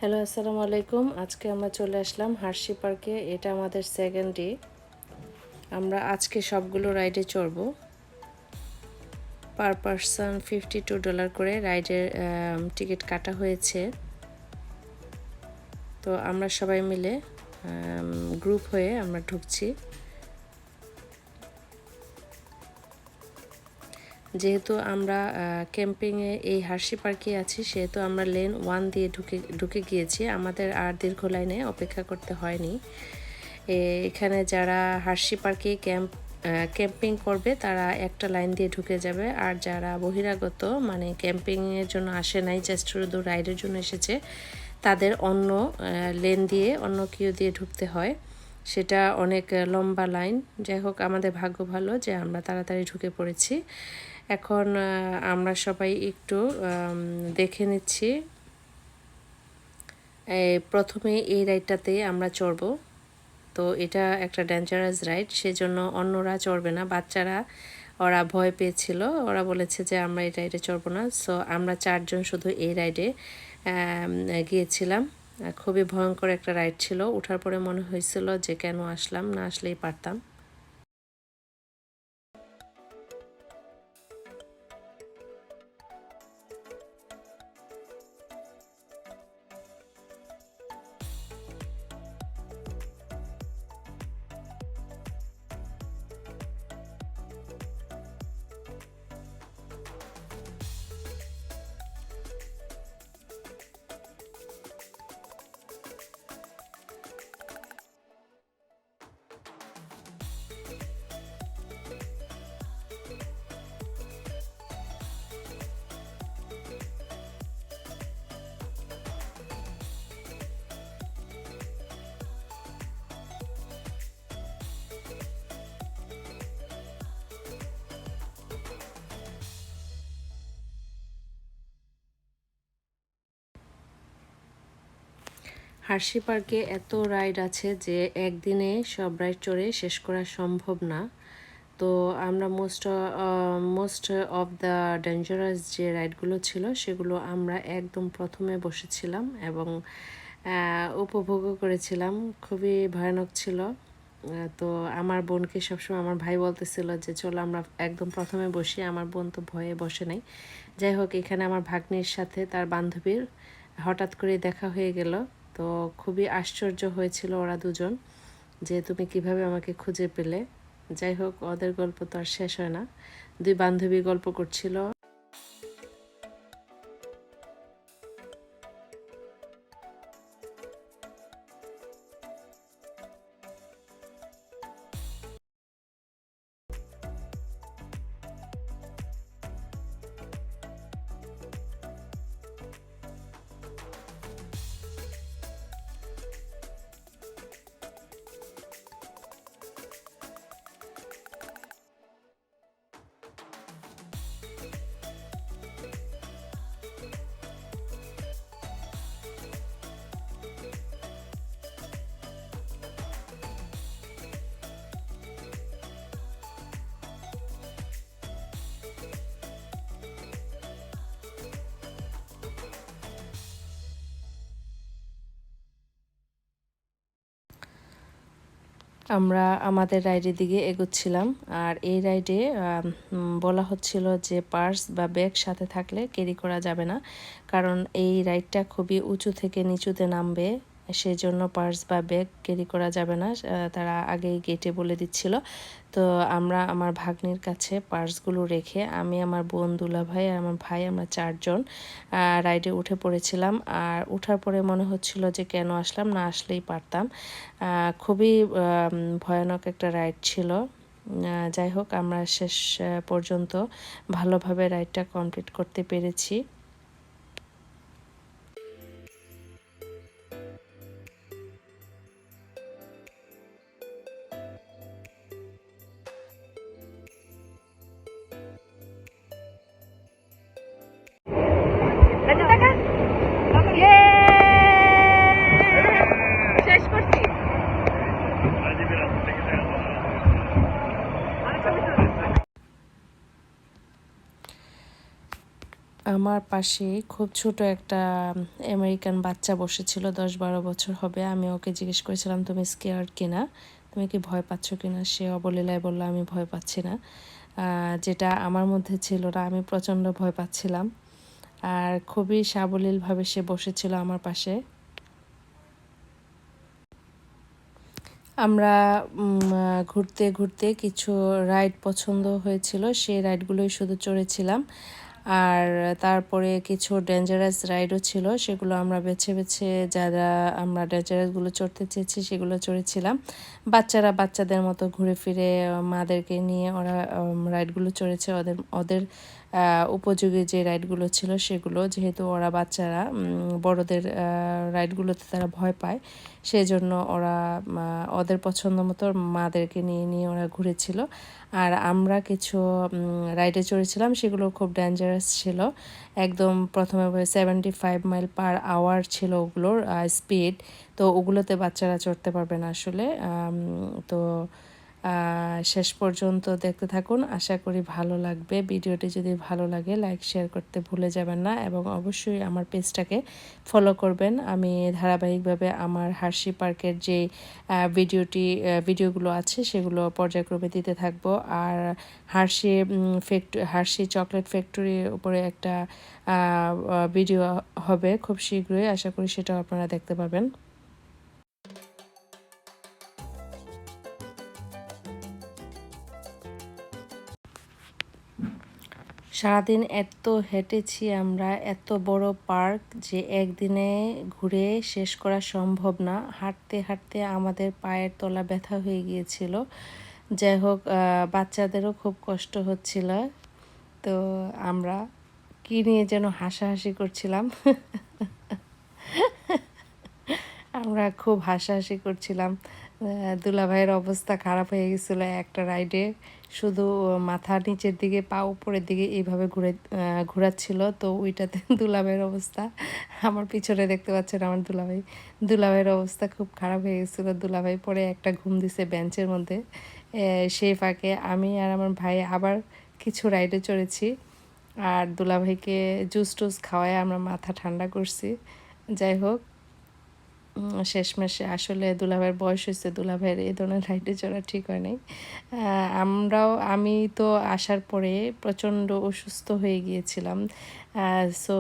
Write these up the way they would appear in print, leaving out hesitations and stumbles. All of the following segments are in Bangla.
হ্যালো, আসসালামু আলাইকুম। আজকে আমরা চলে আসলাম হার্শি পার্কে। এটা আমাদের সেকেন্ড ডে। আমরা আজকে সবগুলো রাইডে চড়বো। পার পারসন $52 করে রাইডের টিকিট কাটা হয়েছে। তো আমরা সবাই মিলে গ্রুপ হয়ে আমরা ঢুকছি। যেহেতু আমরা ক্যাম্পিংয়ে এই হার্শি পার্কে আছি, সেহেতু আমরা লেন 1 দিয়ে ঢুকে গিয়েছি। আমাদের আর দীর্ঘ লাইনে অপেক্ষা করতে হয়নি। এখানে যারা হার্শি পার্কে ক্যাম্পিং করবে তারা একটা লাইন দিয়ে ঢুকে যাবে, আর যারা বহিরাগত মানে ক্যাম্পিংয়ের জন্য আসে নাই, জাস্ট শুধু রাইডের জন্য এসেছে, তাদের অন্য লেন দিয়ে অন্য কিউ দিয়ে ঢুকতে হয়। সেটা অনেক লম্বা লাইন। যাই হোক, আমাদের ভাগ্য ভালো যে আমরা তাড়াতাড়ি ঢুকে পড়েছি। এখন আমরা সবাই একটু দেখে নিচ্ছি। প্রথমে এই রাইডটাতে আমরা চড়বো। তো এটা একটা ডেঞ্জারাস রাইড, সেজন্য অন্যরা চড়বে না। বাচ্চারা ওরা ভয় পেয়েছিল, ওরা বলেছে যে আমরা এই রাইডে চড়বো না। সো আমরা 4 জন শুধু এই রাইডে গিয়েছিলাম। খুবই ভয়ঙ্কর একটা রাইড ছিল। ওঠার পরে মনে হয়েছিল যে কেন আসলাম, না আসলেই পারতাম। হার্শি পার্কে এত রাইড আছে যে একদিনে সব রাইড চড়ে শেষ করা সম্ভব না। তো আমরা মোস্ট অফ দ্য ডেঞ্জারাস যে রাইডগুলো ছিল সেগুলো আমরা একদম প্রথমে বসেছিলাম এবং উপভোগও করেছিলাম। খুবই ভয়ানক ছিল। তো আমার বোনকে সবসময় আমার ভাই বলতেছিল যে চলো আমরা একদম প্রথমে বসি। আমার বোন তো ভয়ে বসে নাই। যাই হোক, এখানে আমার ভাগ্নির সাথে তার বান্ধবীর হঠাৎ করে দেখা হয়ে গেল। তো খুবই আশ্চর্য হয়েছিল ওরা দুজন যে তুমি কিভাবে আমাকে খুঁজে পেলে। যাই হোক, ওদের গল্প তো আর শেষ হয় না। দুই বান্ধবী গল্প করছিল। আমরা আমাদের রাইডের দিকে এগোচ্ছিলাম। আর এই রাইডে বলা হচ্ছিল যে পার্স বা ব্যাগ সাথে থাকলে ক্যারি করা যাবে না, কারণ এই রাইডটা খুবই উঁচু থেকে নিচুতে নামবে। সেজন্য পার্স বা ব্যাগ ক্যারি করা যাবে না, তারা আগেই গেটে বলে দিচ্ছিল। তো আমরা আমার ভাগ্নির কাছে পার্সগুলো রেখে আমি, আমার বোন, দুলাভাই আর আমার ভাই, আমরা 4 জন রাইডে উঠে পড়েছিলাম। আর ওঠার পরে মনে হচ্ছিল যে কেন আসলাম, না আসলেই পারতাম। খুবই ভয়ানক একটা রাইড ছিল। যাই হোক, আমরা শেষ পর্যন্ত ভালোভাবে রাইডটা কমপ্লিট করতে পেরেছি। আমার আমার পাশে খুব ছোট একটা আমেরিকান বাচ্চা বসেছিল, 10-12 বছর হবে। আমি ওকে জিজ্ঞেস করেছিলাম তুমি স্কেয়ার্ড কিনা, তুমি কি ভয় পাচ্ছ কিনা? সে অবলীলায় বলল আমি ভয় পাচ্ছি না, যেটা আমার মধ্যে ছিল না। আমি প্রচণ্ড ভয় পাচ্ছিলাম। আর খুবই সাবলীলভাবে সে বসেছিল আমার পাশে। আমরা ঘুরতে ঘুরতে কিছু রাইড পছন্দ হয়েছিল, সেই রাইডগুলোই শুধু চড়েছিলাম। আর তারপরে কিছু ডেঞ্জারাস রাইডও ছিল, সেগুলো আমরা বেছে বেছে যারা আমরা ডেঞ্জারাসগুলো চড়তে চেয়েছি সেগুলো চড়েছিলাম। বাচ্চারা বাচ্চাদের মতো ঘুরে ফিরে মাদেরকে নিয়ে ওরা রাইডগুলো চড়েছে। ওদের ওদের উপযোগী যে রাইডগুলো ছিল সেগুলো, যেহেতু ওরা বাচ্চারা বড়দের রাইডগুলোতে তারা ভয় পায়, সেজন্য ওরা ওদের পছন্দ মতো মাদেরকে নিয়ে নিয়ে ওরা ঘুরেছিল। আর আমরা কিছু রাইডে চড়েছিলাম, সেগুলো খুব ডেঞ্জারাস ছিল। একদম প্রথমে 75 মাইল/আওয়ার ছিল ওগুলোর স্পিড। তো ওগুলোতে বাচ্চারা চড়তে পারবে না আসলে। তো শেষ পর্যন্ত দেখতে থাকুন, আশা করি ভালো লাগবে। ভিডিওটি যদি ভালো লাগে লাইক শেয়ার করতে ভুলে যাবেন না, এবং অবশ্যই আমার পেজটাকে ফলো করবেন। আমি ধারাবাহিকভাবে আমার হার্শি পার্কের যে ভিডিওগুলো আছে সেগুলো পর্যায়ক্রমে দিতে থাকবো। আর হার্শি চকলেট ফ্যাক্টরির উপরে একটা ভিডিও হবে খুব শীঘ্রই, আশা করি সেটাও আপনারা দেখতে পাবেন। সারাদিন এত হেঁটেছি আমরা, এত বড় পার্ক যে একদিনে ঘুরে শেষ করা সম্ভব না। হাঁটতে হাঁটতে আমাদের পায়ের তলা ব্যথা হয়ে গিয়েছিল। যাই হোক, বাচ্চাদেরও খুব কষ্ট হচ্ছিল। তো আমরা কী নিয়ে যেন হাসাহাসি করছিলাম। আমরা খুব হাসাহাসি করছিলাম। দুলাভাইয়ের অবস্থা খারাপ হয়ে গেছিলো একটা রাইডে, শুধু মাথা নিচের দিকে পা উপরের দিকে এইভাবে ঘোরাচ্ছিল। তো ওইটাতে দুলাভাইয়ের অবস্থা, আমার পিছনে দেখতে পাচ্ছেন আমার দুলাভাইয়ের অবস্থা খুব খারাপ হয়ে গেছিলো। দুলাভাই পরে একটা ঘুম দিছে বেঞ্চের মধ্যে। সেই ফাঁকে আমি আর আমার ভাই আবার কিছু রাইডে চড়েছি, আর দুলাভাইকে জুস টুস খাওয়ায় আমরা মাথা ঠান্ডা করছি। যাই হোক, শেষমেশে আসলে দুলাভাইয়ের বয়স হয়েছে, দুলাভাইয়ের এই ধরনের রাইডে চড়া ঠিক হয় নাই। আমি তো আসার পরে প্রচণ্ড অসুস্থ হয়ে গিয়েছিলাম। সো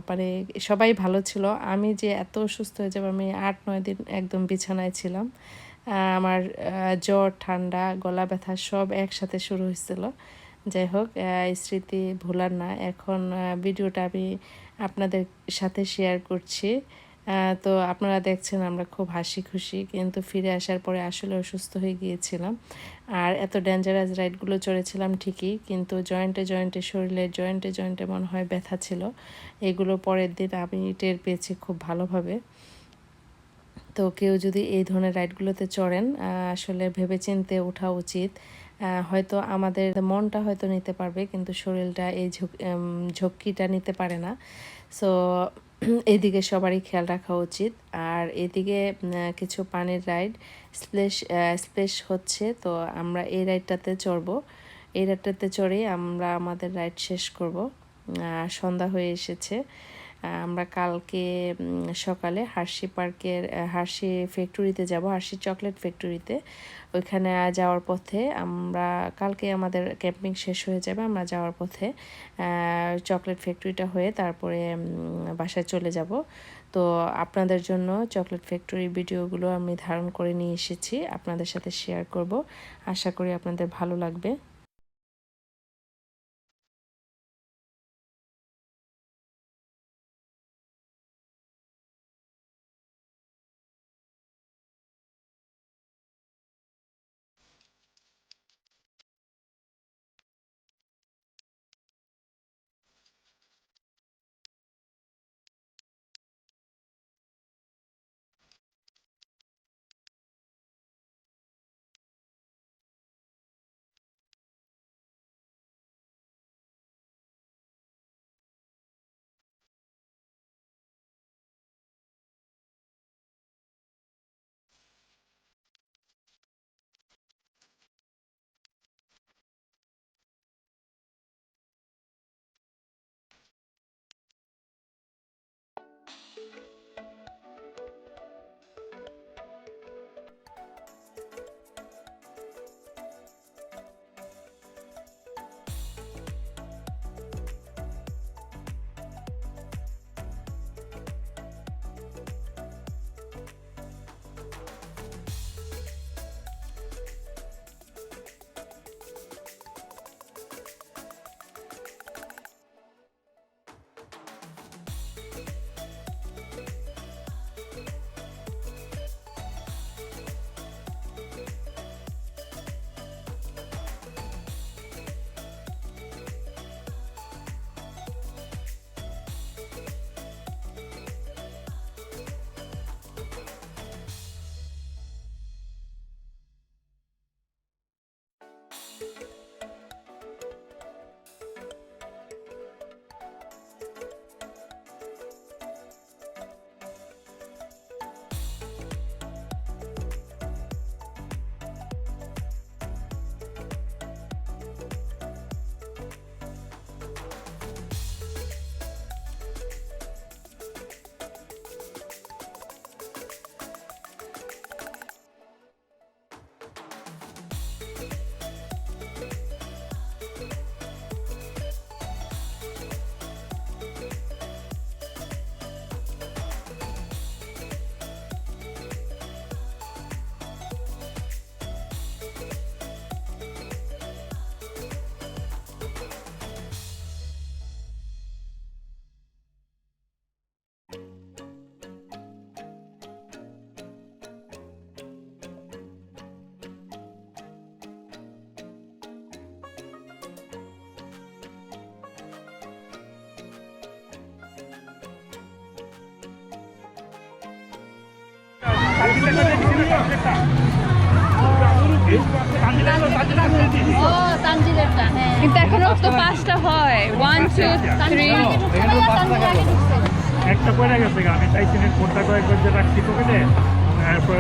মানে সবাই ভালো ছিল, আমি যে এত অসুস্থ হয়ে যাবো, আমি 8-9 দিন একদম বিছানায় ছিলাম। আমার জ্বর, ঠান্ডা, গলা ব্যথা সব একসাথে শুরু হয়েছিল। যাই হোক, স্মৃতি ভোলার না। এখন ভিডিওটা আমি আপনাদের সাথে শেয়ার করছি। তো আপনারা দেখছেন আমরা খুব হাসি খুশি, কিন্তু ফিরে আসার পরে আসলে অসুস্থ হয়ে গিয়েছিলাম। আর এত ডেঞ্জারাস রাইডগুলো চড়েছিলাম ঠিকই, কিন্তু জয়েন্টে জয়েন্টে, শরীরের জয়েন্টে জয়েন্টে মনে হয় ব্যথা ছিল। এগুলো পরের দিন আমি টের পেয়েছি খুব ভালোভাবে। তো কেউ যদি এই ধরনের রাইডগুলোতে চড়েন, আসলে ভেবেচিন্তে ওঠা উচিত। হয়তো আমাদের মনটা হয়তো নিতে পারবে, কিন্তু শরীরটা এই ঝক্কিটা নিতে পারে না। সো এইদিকে সবারই খেয়াল রাখা উচিত। আর এদিকে কিছু পানির রাইড স্প্লেশ হচ্ছে, তো আমরা এই রাইডটাতে চড়বো। এই রাইডটাতে চড়েই আমরা আমাদের রাইড শেষ করব। সন্ধ্যা হয়ে এসেছে। আমরা কালকে সকালে হার্শি ফ্যাক্টরিতে যাব, হার্শি চকলেট ফ্যাক্টরিতে। ওইখানে যাওয়ার পথে আমরা, কালকে আমাদের ক্যাম্পিং শেষ হয়ে যাবে, আমরা যাওয়ার পথে চকলেট ফ্যাক্টরিটা হয়ে তারপরে বাসায় চলে যাব। তো আপনাদের জন্য চকলেট ফ্যাক্টরির ভিডিওগুলো আমি ধারণ করে নিয়ে এসেছি, আপনাদের সাথে শেয়ার করব। আশা করি আপনাদের ভালো লাগবে। কিন্তু এখনো তো 5টা হয় 1 2 3 একটা পড়ে গেছে আমি চাইছি না কোনটা কয়েকবার যে রাখছি পকেটে তারপর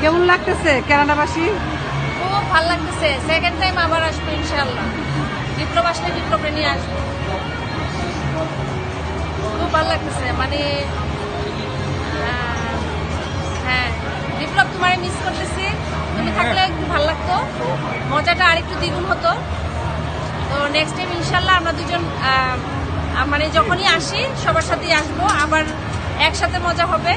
কেমন লাগতেছে কানাডাবাসী? খুব ভালো লাগতেছে। সেকেন্ড টাইম আবার আসবো ইনশাআল্লাহ। বিপ্লব আসলে বিপ্লবে নিয়ে আসবো। খুব ভালো লাগতেছে, মানে হ্যাঁ বিপ্লব তোমার মিস করতেছি। তুমি থাকলে একটু ভালো লাগতো, মজাটা আরেকটু দ্বিগুণ হতো। তো নেক্সট টাইম ইনশাআল্লাহ আমরা দুজন মানে যখনই আসি সবার সাথেই আসবো, আবার একসাথে মজা হবে।